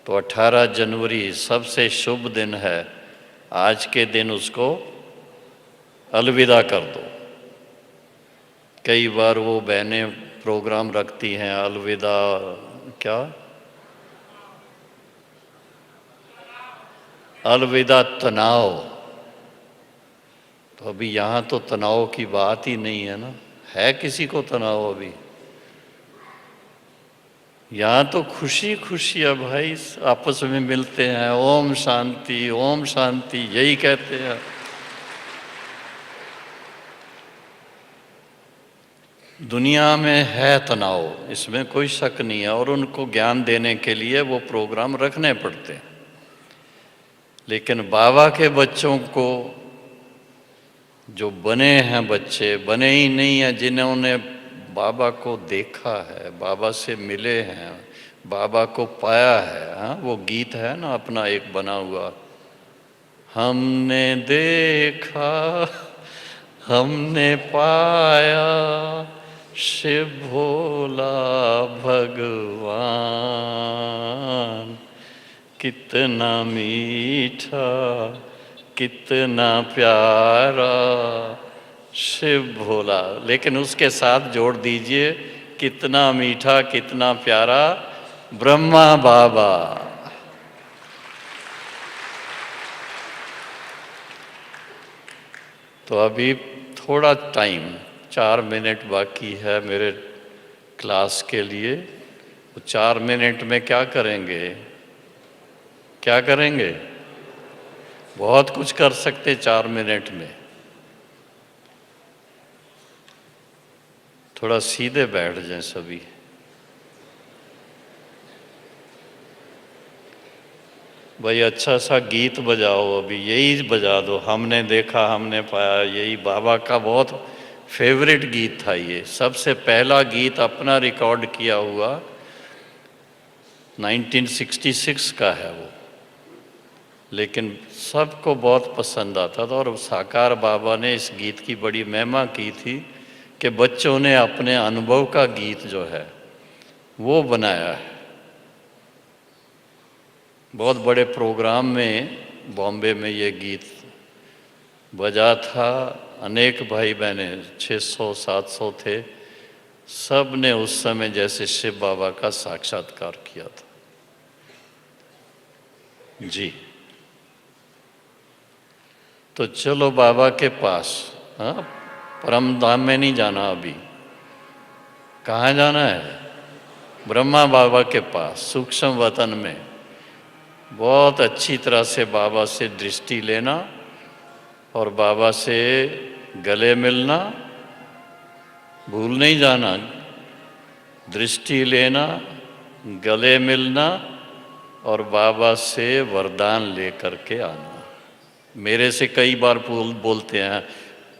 तो 18 जनवरी सबसे शुभ दिन है। आज के दिन उसको अलविदा कर दो। कई बार वो बहनें प्रोग्राम रखती हैं अलविदा, क्या अलविदा तनाव। तो अभी यहाँ तो तनाव की बात ही नहीं है ना। है किसी को तनाव अभी? यहाँ तो खुशी खुशी है भाई, आपस में मिलते हैं, ओम शांति यही कहते हैं। दुनिया में है तनाव, इसमें कोई शक नहीं है, और उनको ज्ञान देने के लिए वो प्रोग्राम रखने पड़ते हैं। लेकिन बाबा के बच्चों को, जो बने हैं बच्चे, बने ही नहीं हैं, जिन्होंने बाबा को देखा है, बाबा से मिले हैं, बाबा को पाया है। हाँ, वो गीत है ना अपना एक बना हुआ, हमने देखा हमने पाया शिव भोला भगवान, कितना मीठा कितना प्यारा शिव भोला। लेकिन उसके साथ जोड़ दीजिए, कितना मीठा कितना प्यारा ब्रह्मा बाबा। तो अभी थोड़ा टाइम, 4 मिनट बाकी है मेरे क्लास के लिए। तो 4 मिनट में क्या करेंगे? क्या करेंगे? बहुत कुछ कर सकते 4 मिनट में। थोड़ा सीधे बैठ जाएं सभी। भाई अच्छा सा गीत बजाओ, अभी यही बजा दो, हमने देखा हमने पाया। यही बाबा का बहुत फेवरेट गीत था। ये सबसे पहला गीत अपना रिकॉर्ड किया हुआ 1966 का है वो, लेकिन सबको बहुत पसंद आता था। और साकार बाबा ने इस गीत की बड़ी महिमा की थी कि बच्चों ने अपने अनुभव का गीत जो है वो बनाया है। बहुत बड़े प्रोग्राम में बॉम्बे में ये गीत बजा था। अनेक भाई बहने, 600-700 थे, सब ने उस समय जैसे शिव बाबा का साक्षात्कार किया था। जी, तो चलो बाबा के पास। हाँ, परम धाम में नहीं जाना अभी। कहाँ जाना है? ब्रह्मा बाबा के पास, सूक्ष्म वतन में। बहुत अच्छी तरह से बाबा से दृष्टि लेना और बाबा से गले मिलना, भूल नहीं जाना। दृष्टि लेना, गले मिलना और बाबा से वरदान लेकर के आना। मेरे से कई बार बोलते हैं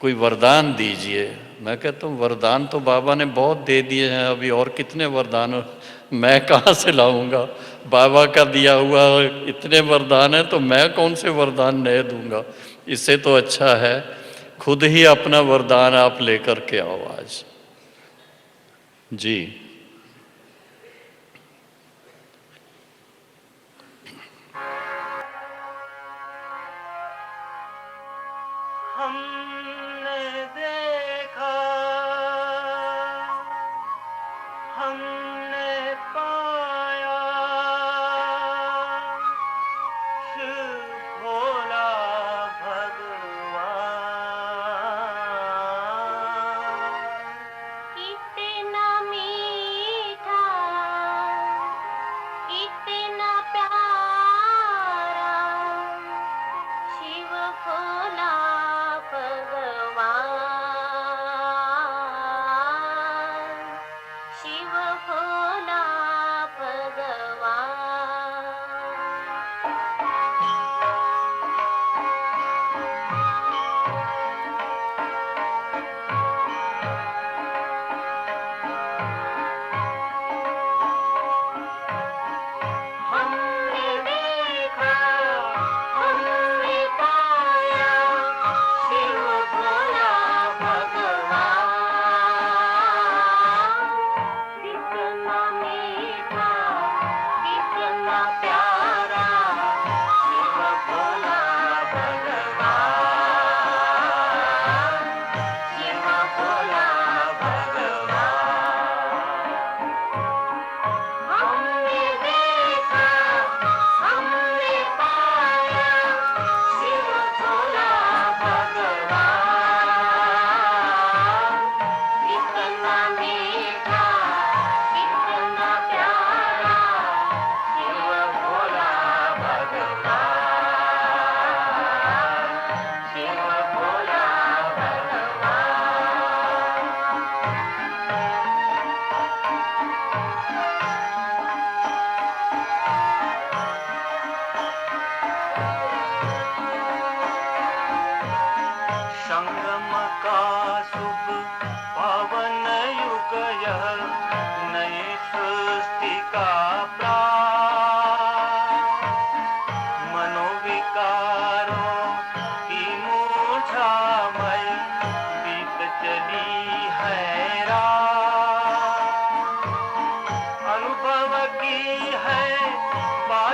कोई वरदान दीजिए। मैं कहता हूँ वरदान तो बाबा ने बहुत दे दिए हैं, अभी और कितने वरदान मैं कहाँ से लाऊंगा? बाबा का दिया हुआ इतने वरदान है, तो मैं कौन से वरदान नए दूंगा? इससे तो अच्छा है खुद ही अपना वरदान आप लेकर के आओ आज। जी, हमने देखा हमने पाया शिव भोला भगवान, कितना मीठा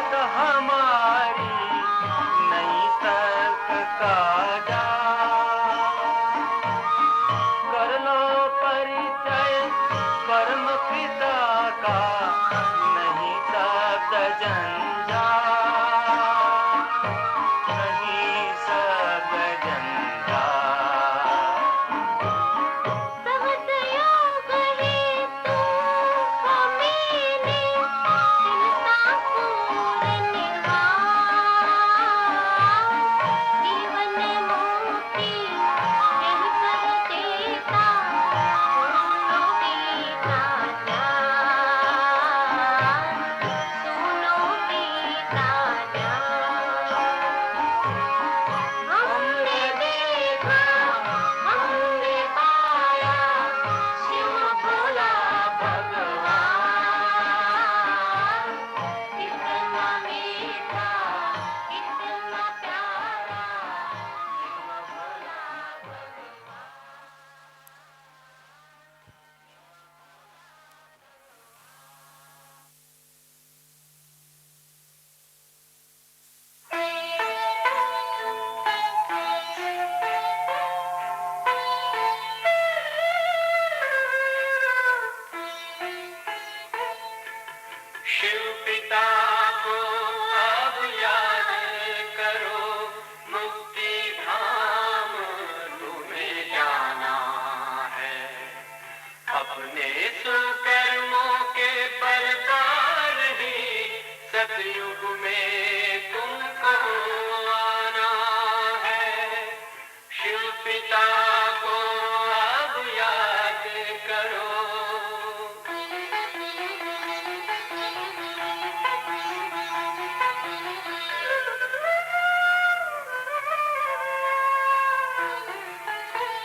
बात हमारी नहीं सकता जा। कर लो परिचय परम पिता का नहीं शब्द जंजाल, नहीं शब्द जंजाल। सहज योग हेतु हमें चिंता पूर्ण निर्वाण, जीवन मुक्ति यह कर देता सुनो गीता ज्ञान, सुनो गीता ज्ञान। हमने देखा हमने पाया शिव भोला भगवान, कितना मीठा कितना प्यारा शिव भोला भगवान। शिव पिता को अब याद करो, मुक्ति धाम तुम्हें जाना है। अपने सुकर्मों के प्रकार ही सतयुग में तुमको आना है। शिव पिता को अब याद करो।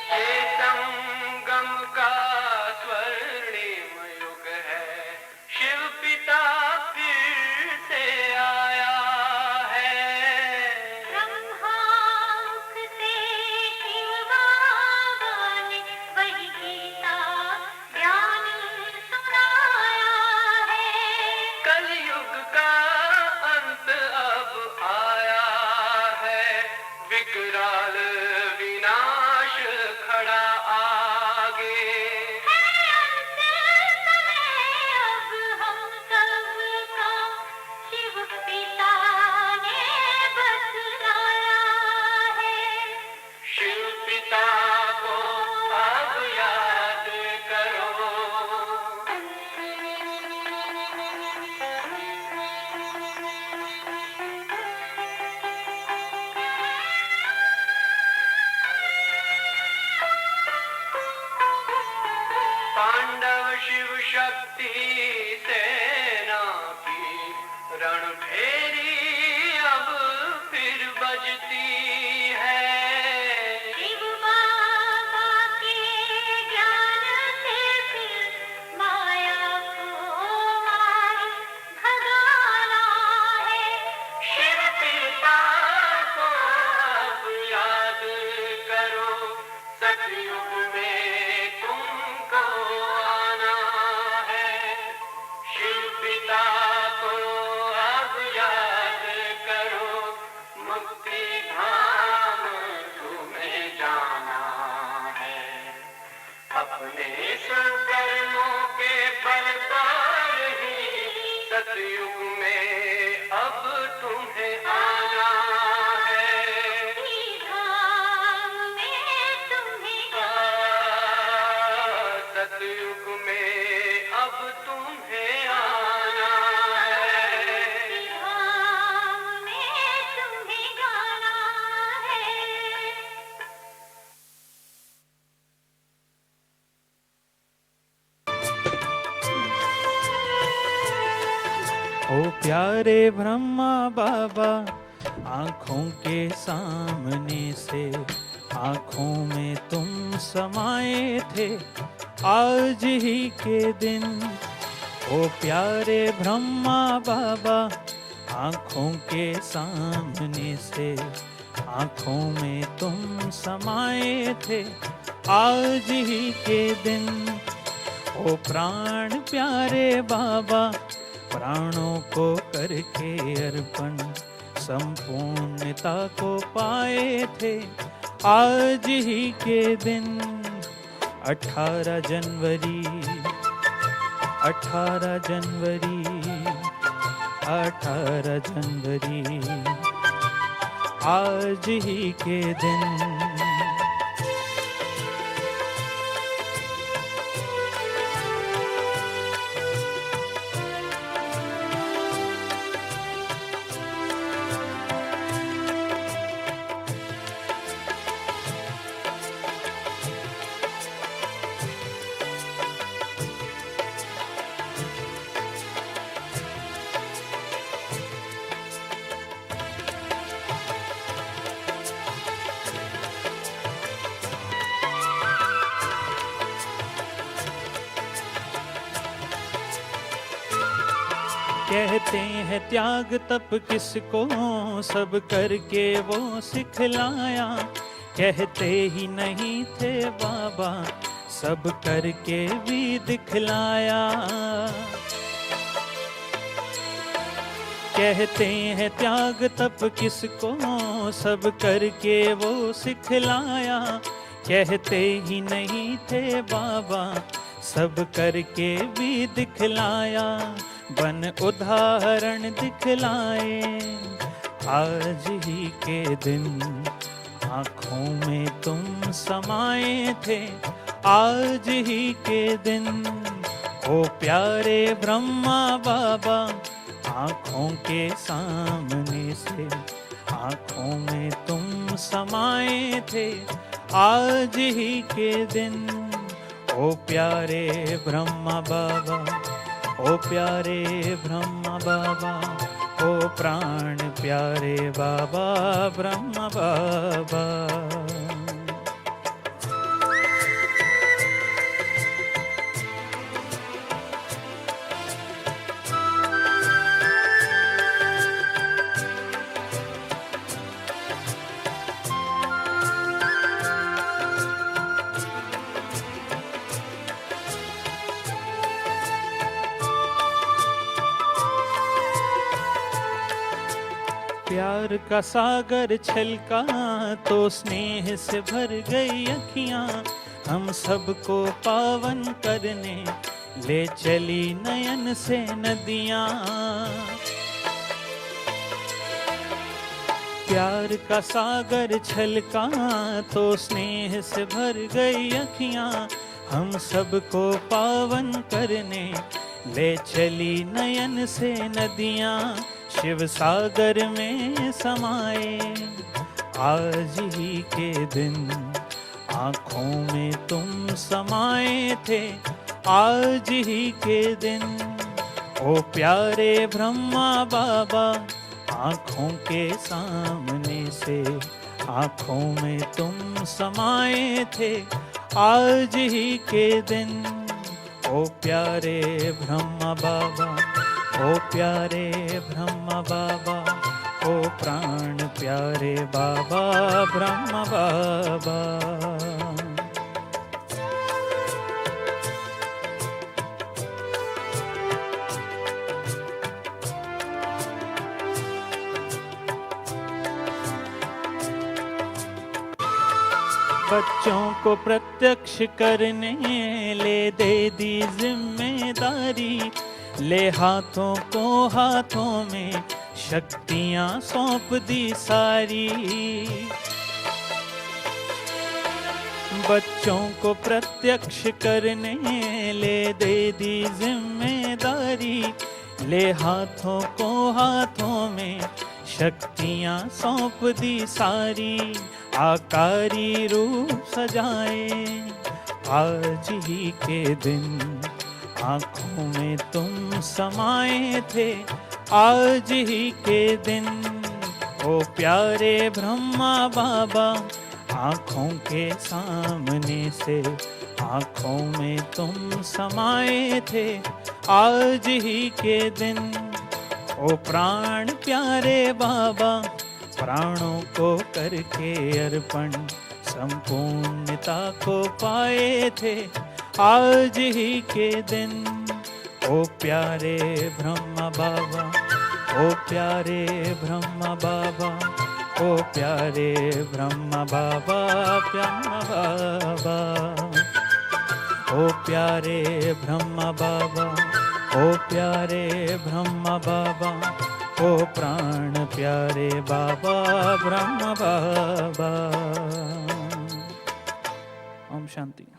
ये संगम का स्वर्णिम युग है, शिव पिता फिर से आया है। ब्रह्मांक से शिव बाबा ने वही गीता ज्ञान सुनाया है। कलयुग का अंत अब आया है, विकराल विनाश खड़ा आगे। है अंत समय अब हम सबका शिव पिता ने बतलाया है। शिव पिता को अब याद करो। पांडव शिव शक्ति सेना की रणभेरी अब फिर बजती है। शिव बाबा के ज्ञान से फिर माया को मार भगाना है। शिव पिता को अब याद करो, सतयुग में तुमको आना है। शिव पिता को अब याद करो, मुक्ति धाम तुम्हें जाना है। अपने सुकर्मों के बल पर ही सतयुग में अब तुम्हें आना है। धाम में तुम्हें सतयुग में अब तुम्हें आना है। धाम में तुम्हें गाना है। ओ प्यारे ब्रह्मा बाबा, आँखों के सामने से आँखों में तुम समाये थे आज ही के दिन। ओ प्यारे ब्रह्मा बाबा, आँखों के सामने से आँखों में तुम समाये थे आज ही के दिन। ओ प्राण प्यारे बाबा, प्राणों को करके अर्पण संपूर्णता को पाए थे। आज ही के दिन 18 जनवरी 18 जनवरी 18 जनवरी आज ही के दिन। कहते हैं त्याग तप किसको, सब करके वो सिखलाया। कहते ही नहीं थे बाबा, सब करके भी दिखलाया। कहते हैं त्याग तप किसको, सब करके वो सिखलाया। कहते ही नहीं थे बाबा, सब करके भी दिखलाया। बन उदाहरण दिखलाए आज ही के दिन। आँखों में तुम समाए थे आज ही के दिन। ओ प्यारे ब्रह्मा बाबा, आँखों के सामने से आँखों में तुम समाए थे आज ही के दिन। ओ प्यारे ब्रह्मा बाबा, ओ प्यारे ब्रह्मा बाबा, ओ प्राण प्यारे बाबा ब्रह्मा बाबा। प्यार का सागर छलका तो स्नेह से भर गई अखियां। हम सबको पावन करने ले चली नयन से नदियां। प्यार का सागर छलका तो स्नेह से भर गई अखियां। हम सबको पावन करने ले चली नयन से नदियां। शिव सागर में समाए आज ही के दिन। आँखों में तुम समाए थे आज ही के दिन। ओ प्यारे ब्रह्मा बाबा, आँखों के सामने से आँखों में तुम समाए थे आज ही के दिन। ओ प्यारे ब्रह्मा बाबा, ओ प्यारे ब्रह्मा बाबा, ओ प्राण प्यारे बाबा ब्रह्मा बाबा। बच्चों को प्रत्यक्ष करने ले दे दी जिम्मेदारी। ले हाथों को हाथों में शक्तियां सौंप दी सारी। बच्चों को प्रत्यक्ष करने ले दे दी जिम्मेदारी। ले हाथों को हाथों में शक्तियां सौंप दी सारी। आकारी रूप सजाए आज ही के दिन। आँखों में तुम समाए थे आज ही के दिन। ओ प्यारे ब्रह्मा बाबा, आँखों के सामने से आँखों में तुम समाए थे आज ही के दिन। ओ प्राण प्यारे बाबा, प्राणों को करके अर्पण संपूर्णता को पाए थे आज ही के दिन। ओ प्यारे ब्रह्मा बाबा, ओ प्यारे ब्रह्मा बाबा, ओ प्यारे ब्रह्मा बाबा, ब्रह्मा बाबा। ओ प्यारे ब्रह्मा बाबा, ओ प्यारे ब्रह्मा बाबा, ओ प्राण प्यारे बाबा ब्रह्मा बाबा। ओम शांति।